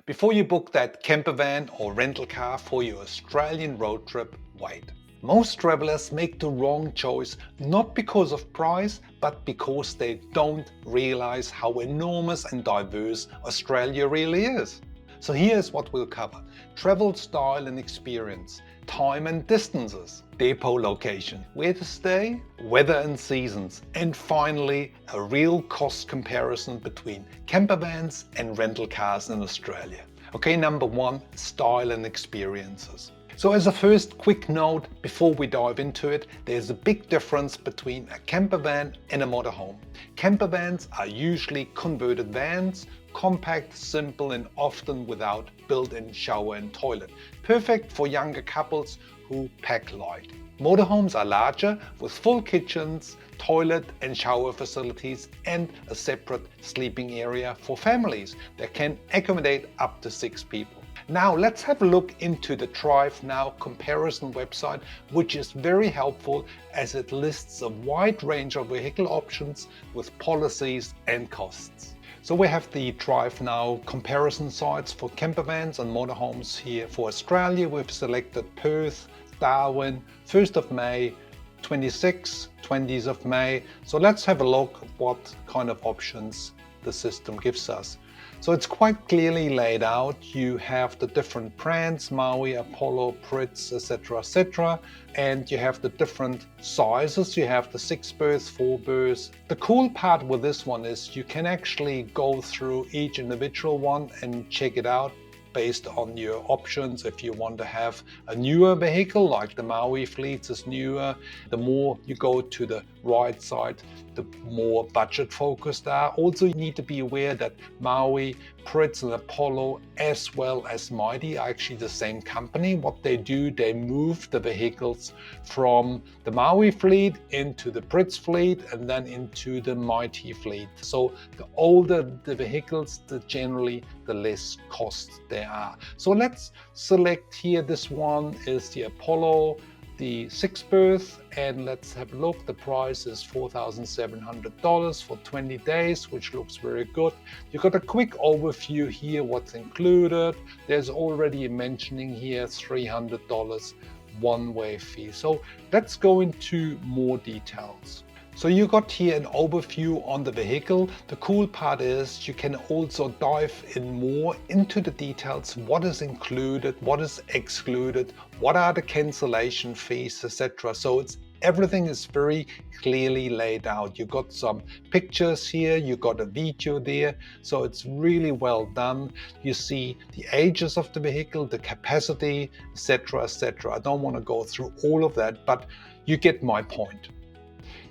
Before you book that camper van or rental car for your Australian road trip, wait. Most travelers make the wrong choice not because of price, but because they don't realize how enormous and diverse Australia really is. So here's what we'll cover: travel style and experience, time and distances, depot location, where to stay, weather and seasons, and finally a real cost comparison between camper vans and rental cars in Australia. Okay, number one, style and experiences. So as a first quick note before we dive into it, there's a big difference between a camper van and a motorhome. Camper vans are usually converted vans, compact, simple and often without built-in shower and toilet. Perfect for younger couples who pack light. Motorhomes are larger with full kitchens, toilet and shower facilities and a separate sleeping area for families that can accommodate up to 6 people. Now let's have a look into the Drive Now comparison website, which is very helpful as it lists a wide range of vehicle options with policies and costs. So we have the Drive Now comparison sites for camper vans and motorhomes here. For Australia, we've selected Perth, Darwin, 1st of May, 26th, 20th of May. So let's have a look at what kind of options the system gives us. So it's quite clearly laid out. You have the different brands, Maui, Apollo, Brits, etc., and you have the different sizes. You have the 6 berths, 4 berths. The cool part with this one is you can actually go through each individual one and check it out based on your options. If you want to have a newer vehicle, like the Maui fleet is newer, the more you go to the right side, the more budget focused they are. Also, you need to be aware that Maui, Brits and Apollo as well as Mighty are actually the same company. What they do, they move the vehicles from the Maui fleet into the Brits fleet and then into the Mighty fleet. So the older the vehicles, generally the less cost they are. So let's select here. This one is the Apollo, the 6 berth, and let's have a look. The price is $4,700 for 20 days, which looks very good. You got a quick overview here, what's included. There's already a mentioning here, $300 one-way fee. So let's go into more details. So you got here an overview on the vehicle. The cool part is you can also dive in more into the details. What is included, what is excluded, what are the cancellation fees, etc. So everything is very clearly laid out. You got some pictures here, you got a video there, so it's really well done. You see the ages of the vehicle, the capacity, etc., etc. I don't want to go through all of that, but you get my point.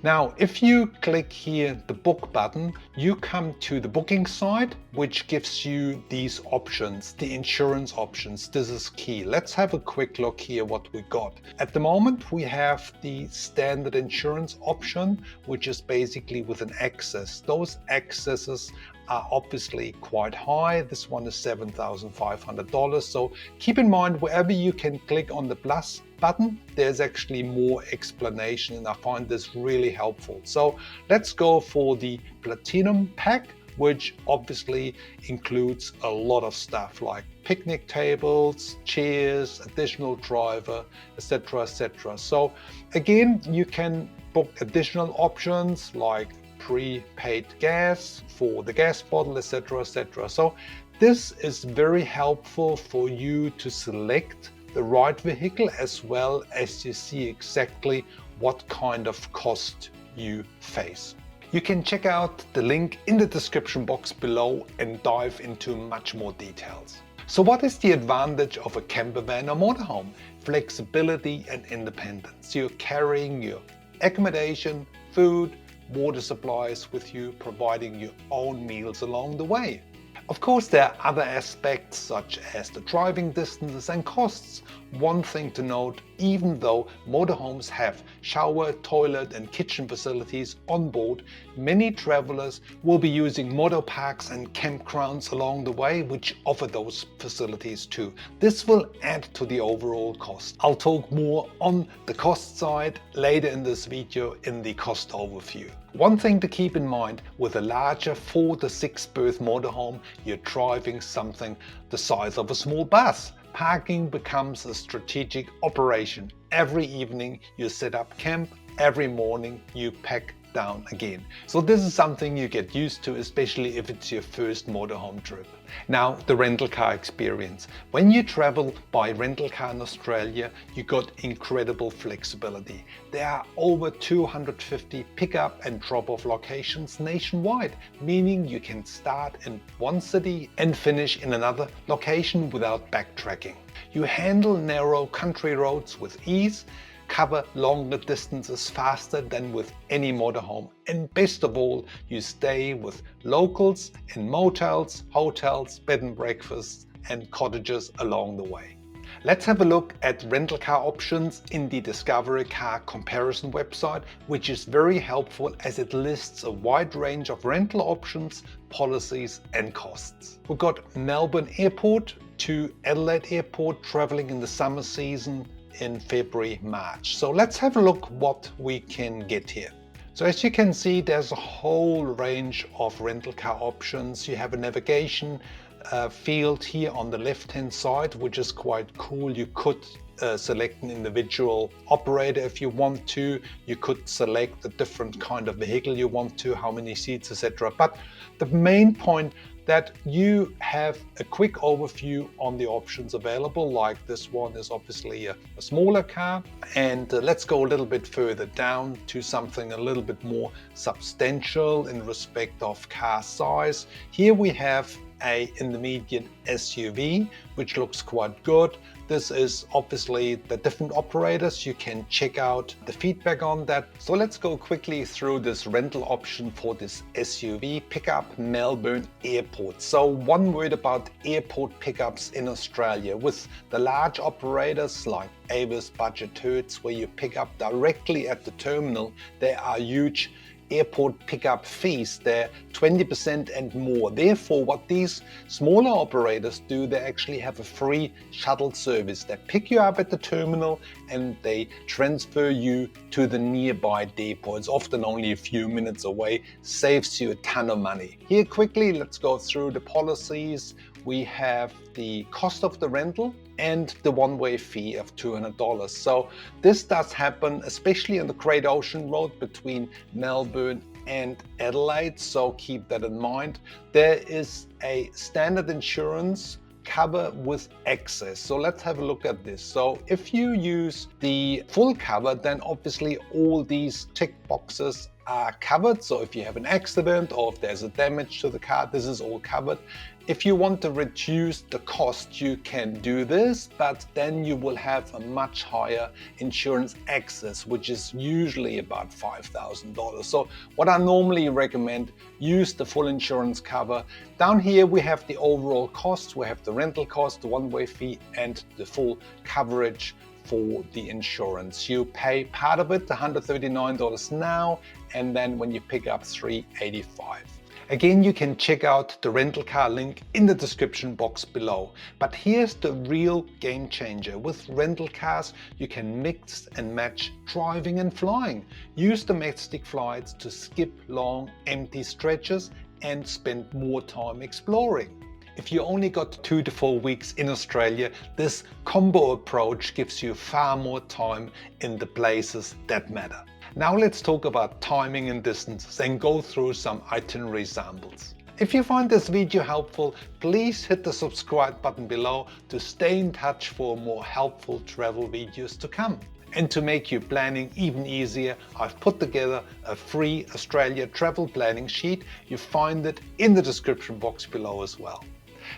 Now, if you click here the book button, you come to the booking site, which gives you these options, the insurance options. This is key. Let's have a quick look here what we got. At the moment, we have the standard insurance option, which is basically with an excess. Those excesses are obviously quite high. This one is $7,500. So keep in mind, wherever you can click on the plus button, there's actually more explanation, and I find this really helpful. So let's go for the Platinum pack, which obviously includes a lot of stuff like picnic tables, chairs, additional driver, etc., etc. So again, you can book additional options like prepaid gas for the gas bottle, etc., etc. So this is very helpful for you to select the right vehicle, as well as to see exactly what kind of cost you face. You can check out the link in the description box below and dive into much more details. So what is the advantage of a camper van or motorhome? Flexibility and independence. You're carrying your accommodation, food, water supplies with you, providing your own meals along the way. Of course, there are other aspects such as the driving distances and costs. One thing to note, even though motorhomes have shower, toilet and kitchen facilities on board, many travelers will be using motor parks and campgrounds along the way which offer those facilities too. This will add to the overall cost. I'll talk more on the cost side later in this video in the cost overview. One thing to keep in mind, with a larger 4 to 6 berth motorhome, you're driving something the size of a small bus. Parking becomes a strategic operation. Every evening you set up camp, every morning you pack down again. So this is something you get used to, especially if it's your first motorhome trip. Now, the rental car experience. When you travel by rental car in Australia, you got incredible flexibility. There are over 250 pickup and drop-off locations nationwide, meaning you can start in one city and finish in another location without backtracking. You handle narrow country roads with ease, cover longer distances faster than with any motorhome, and best of all, you stay with locals in motels, hotels, bed and breakfasts and cottages along the way. Let's have a look at rental car options in the Discovery Car Comparison website, which is very helpful as it lists a wide range of rental options, policies and costs. We've got Melbourne Airport to Adelaide Airport traveling in the summer season in February, March. So let's have a look what we can get here. So as you can see, there's a whole range of rental car options. You have a navigation field here on the left hand side, which is quite cool. You could select an individual operator if you want to. You could select the different kind of vehicle you want to, how many seats, etc. But the main point that you have a quick overview on the options available, like this one is obviously a smaller car. And let's go a little bit further down to something a little bit more substantial in respect of car size. Here we have a intermediate SUV, which looks quite good. This is obviously the different operators. You can check out the feedback on that. So let's go quickly through this rental option for this SUV pickup, Melbourne Airport. So one word about airport pickups in Australia. With the large operators like 𝗬𝗆𝗆𝗃, Budget Hertz, where you pick up directly at the terminal, there are huge airport pickup fees. They're 20% and more. Therefore, what these smaller operators do, they actually have a free shuttle service. They pick you up at the terminal and they transfer you to the nearby depot. It's often only a few minutes away, saves you a ton of money. Here quickly, let's go through the policies. We have the cost of the rental and the one-way fee of $200. So this does happen especially on the Great Ocean Road between Melbourne and Adelaide, so keep that in mind. There is a standard insurance cover with excess. So let's have a look at this. So if you use the full cover, then obviously all these tick boxes are covered. So if you have an accident or if there's a damage to the car, this is all covered. If you want to reduce the cost, you can do this, but then you will have a much higher insurance excess, which is usually about $5,000. So what I normally recommend, use the full insurance cover. Down here we have the overall cost. We have the rental cost, the one-way fee and the full coverage for the insurance. You pay part of it, $139 now, and then when you pick up $385. Again, you can check out the rental car link in the description box below. But here's the real game changer. With rental cars, you can mix and match driving and flying. Use domestic flights to skip long, empty stretches and spend more time exploring. If you only got 2 to 4 weeks in Australia, this combo approach gives you far more time in the places that matter. Now let's talk about timing and distances and go through some itinerary samples. If you find this video helpful, please hit the subscribe button below to stay in touch for more helpful travel videos to come. And to make your planning even easier, I've put together a free Australia travel planning sheet. You find it in the description box below as well.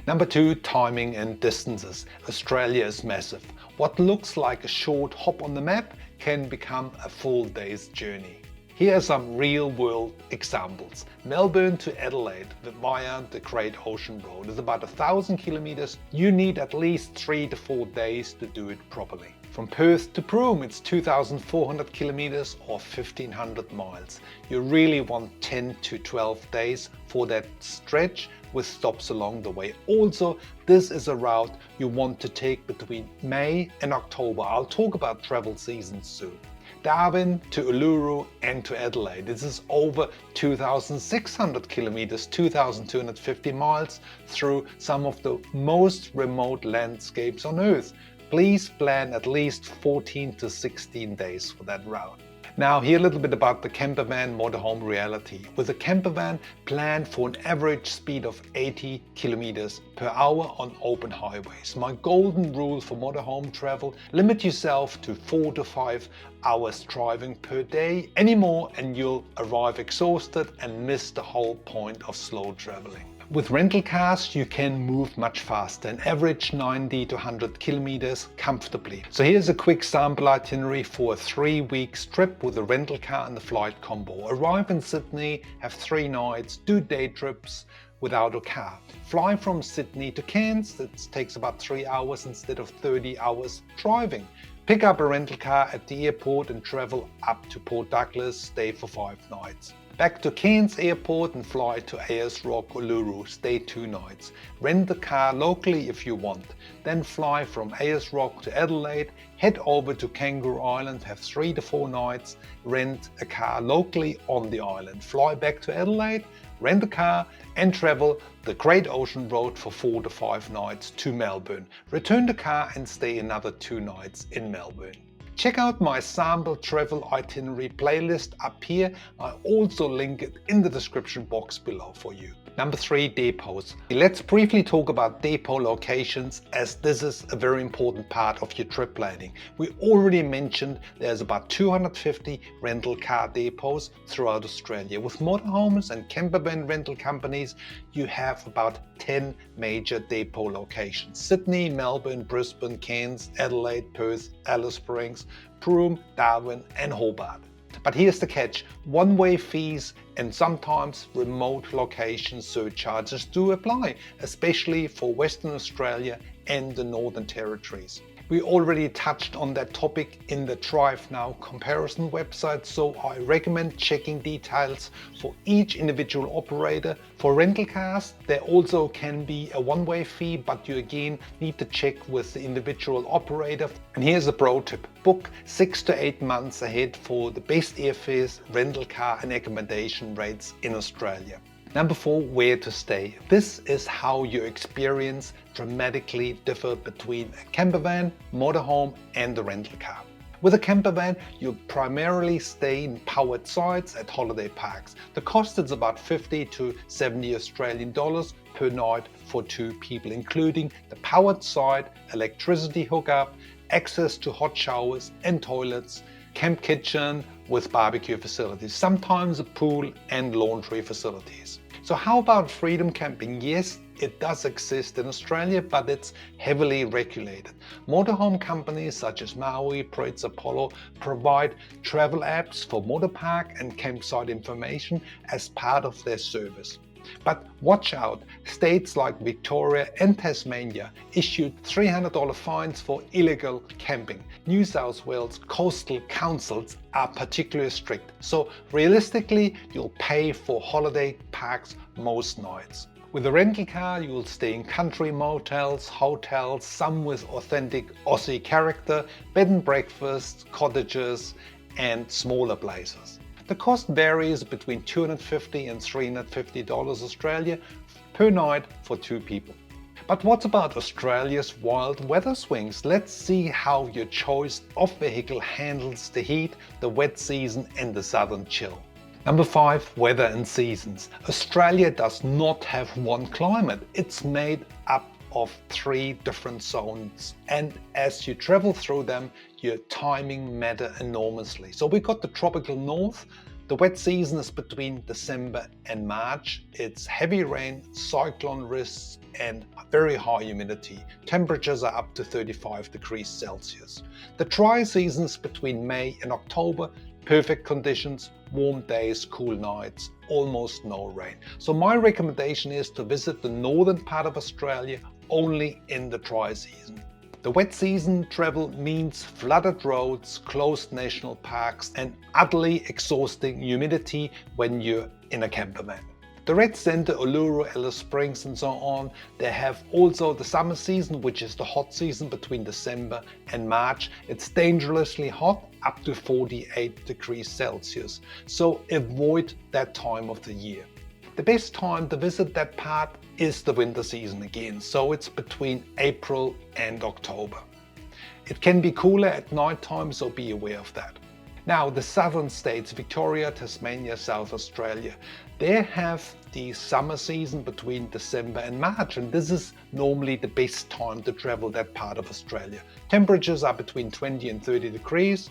Number 2, timing and distances. Australia is massive. What looks like a short hop on the map can become a full day's journey. Here are some real-world examples. Melbourne to Adelaide via the Great Ocean Road is about 1,000 kilometers. You need at least 3 to 4 days to do it properly. From Perth to Broome, it's 2,400 kilometers or 1,500 miles. You really want 10 to 12 days for that stretch with stops along the way. Also, this is a route you want to take between May and October. I'll talk about travel seasons soon. Darwin to Uluru and to Adelaide. This is over 2,600 kilometers, 2,250 miles through some of the most remote landscapes on Earth. Please plan at least 14 to 16 days for that route. Now, here a little bit about the Campervan motorhome reality. With a Campervan, plan for an average speed of 80 kilometers per hour on open highways. My golden rule for motorhome travel: limit yourself to 4 to 5 hours driving per day. Any more and you'll arrive exhausted and miss the whole point of slow traveling. With rental cars, you can move much faster, an average 90 to 100 kilometers comfortably. So here's a quick sample itinerary for a 3-week trip with a rental car and the flight combo. Arrive in Sydney, have 3 nights, do day trips without a car. Fly from Sydney to Cairns, it takes about 3 hours instead of 30 hours driving. Pick up a rental car at the airport and travel up to Port Douglas, stay for 5 nights. Back to Cairns Airport and fly to Ayers Rock, Uluru, stay 2 nights. Rent the car locally if you want. Then fly from Ayers Rock to Adelaide, head over to Kangaroo Island, have 3 to 4 nights, rent a car locally on the island. Fly back to Adelaide, rent a car and travel the Great Ocean Road for 4 to 5 nights to Melbourne. Return the car and stay another 2 nights in Melbourne. Check out my sample travel itinerary playlist up here. I also link it in the description box below for you. Number 3, depots. Let's briefly talk about depot locations, as this is a very important part of your trip planning. We already mentioned there's about 250 rental car depots throughout Australia. With motorhomes and campervan rental companies, you have about 10 major depot locations: Sydney, Melbourne, Brisbane, Cairns, Adelaide, Perth, Alice Springs, Broome, Darwin and Hobart. But here's the catch: one-way fees and sometimes remote location surcharges do apply, especially for Western Australia and the Northern Territories. We already touched on that topic in the Drive Now comparison website, so I recommend checking details for each individual operator. For rental cars, there also can be a one-way fee, but you again need to check with the individual operator. And here's a pro tip: book 6 to 8 months ahead for the best airfares, rental car and accommodation rates in Australia. Number 4, where to stay. This is how your experience dramatically differs between a campervan, motorhome and the rental car. With a campervan, you primarily stay in powered sites at holiday parks. The cost is about 50 to 70 Australian dollars per night for 2 people, including the powered site, electricity hookup, access to hot showers and toilets, camp kitchen with barbecue facilities, sometimes a pool and laundry facilities. So how about freedom camping? Yes, it does exist in Australia, but it's heavily regulated. Motorhome companies such as Maui, Pritz, Apollo provide travel apps for motor park and campsite information as part of their service. But watch out, states like Victoria and Tasmania issued $300 fines for illegal camping. New South Wales coastal councils are particularly strict, so realistically you'll pay for holiday parks most nights. With a rental car, you will stay in country motels, hotels, some with authentic Aussie character, bed and breakfasts, cottages and smaller places. The cost varies between $250 and $350 Australia per night for 2 people. But what about Australia's wild weather swings? Let's see how your choice of vehicle handles the heat, the wet season and the southern chill. Number 5, weather and seasons. Australia does not have one climate. It's made up of 3 different zones, and as you travel through them, your timing matters enormously. So we got the tropical north. The wet season is between December and March. It's heavy rain, cyclone risks and very high humidity. Temperatures are up to 35 degrees Celsius. The dry season is between May and October. Perfect conditions, warm days, cool nights, almost no rain. So my recommendation is to visit the northern part of Australia only in the dry season. The wet season travel means flooded roads, closed national parks and utterly exhausting humidity when you're in a campervan. The Red Centre, Uluru, Alice Springs and so on, they have also the summer season, which is the hot season between December and March. It's dangerously hot, up to 48 degrees Celsius, so avoid that time of the year. The best time to visit that part is the winter season again, so it's between April and October. It can be cooler at night time, so be aware of that. Now, the southern states, Victoria, Tasmania, South Australia, they have the summer season between December and March, and this is normally the best time to travel that part of Australia. Temperatures are between 20 and 30 degrees.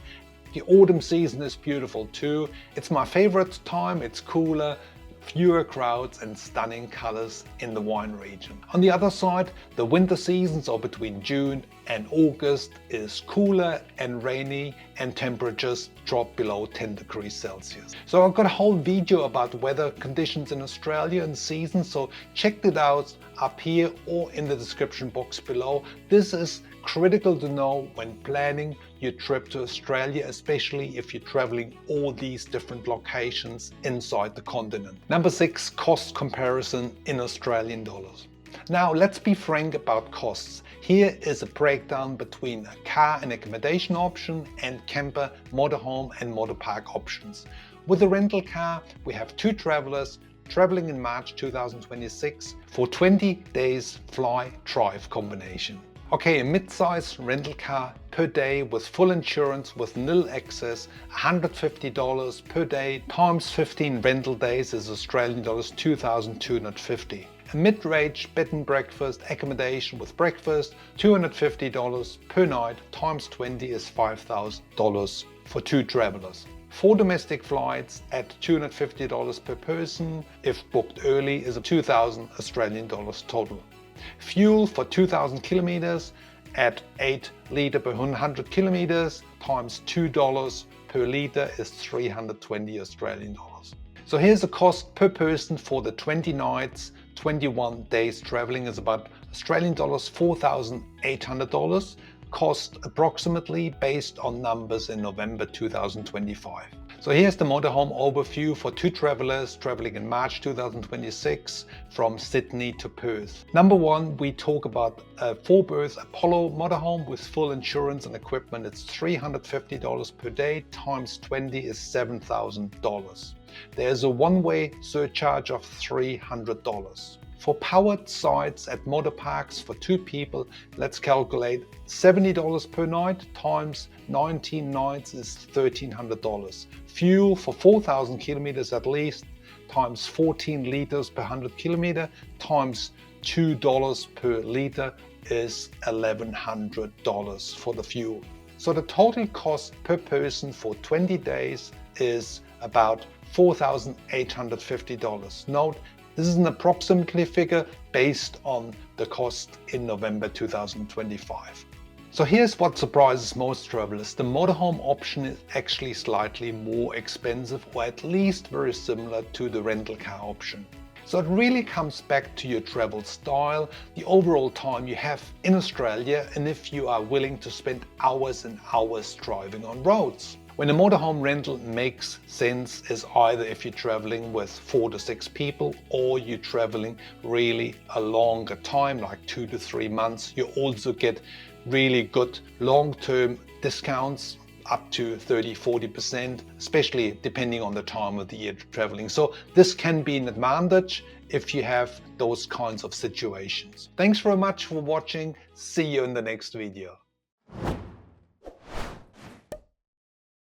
The autumn season is beautiful too. It's my favorite time, it's cooler, fewer crowds and stunning colors in the wine region. On the other side, the winter seasons are between June and August is cooler and rainy and temperatures drop below 10 degrees Celsius. So I've got a whole video about weather conditions in Australia and seasons, so check it out up here or in the description box below. This is critical to know when planning your trip to Australia, especially if you're traveling all these different locations inside the continent. Number 6, cost comparison in Australian dollars. Now let's be frank about costs. Here is a breakdown between a car and accommodation option and camper, motorhome and motorpark options. With a rental car, we have 2 travelers traveling in March 2026 for 20 days fly-drive combination. Okay, a mid-size rental car per day with full insurance with nil excess, $150 per day times 15 rental days is Australian dollars 2,250. A mid-range bed and breakfast accommodation with breakfast, $250 per night times 20 is $5,000 for 2 travelers. 4 domestic flights at $250 per person, if booked early, is 2,000 Australian dollars total. Fuel for 2,000 kilometers at 8 litre per 100 kilometers times $2 per litre is 320 Australian dollars. So here's the cost per person for the 20 nights, 21 days traveling is about Australian dollars $4,800, cost approximately based on numbers in November 2025. So here's the motorhome overview for 2 travelers traveling in March 2026 from Sydney to Perth. Number 1, we talk about a 4-berth Apollo motorhome with full insurance and equipment. It's $350 per day times 20 is $7,000. There's a one-way surcharge of $300. For powered sites at motor parks for 2 people, let's calculate $70 per night times 19 nights is $1,300. Fuel for 4,000 kilometers at least times 14 liters per 100 kilometer times $2 per liter is $1,100 for the fuel. So the total cost per person for 20 days is about $4,850. Note, this is an approximately figure based on the cost in November 2025. So here's what surprises most travelers. The motorhome option is actually slightly more expensive, or at least very similar to the rental car option. So it really comes back to your travel style, the overall time you have in Australia, and if you are willing to spend hours and hours driving on roads. When a motorhome rental makes sense is either if you're traveling with 4 to 6 people or you're traveling really a longer time, like 2 to 3 months. You also get really good long-term discounts up to 30–40%, especially depending on the time of the year traveling. So this can be an advantage if you have those kinds of situations. Thanks very much for watching. See you in the next video.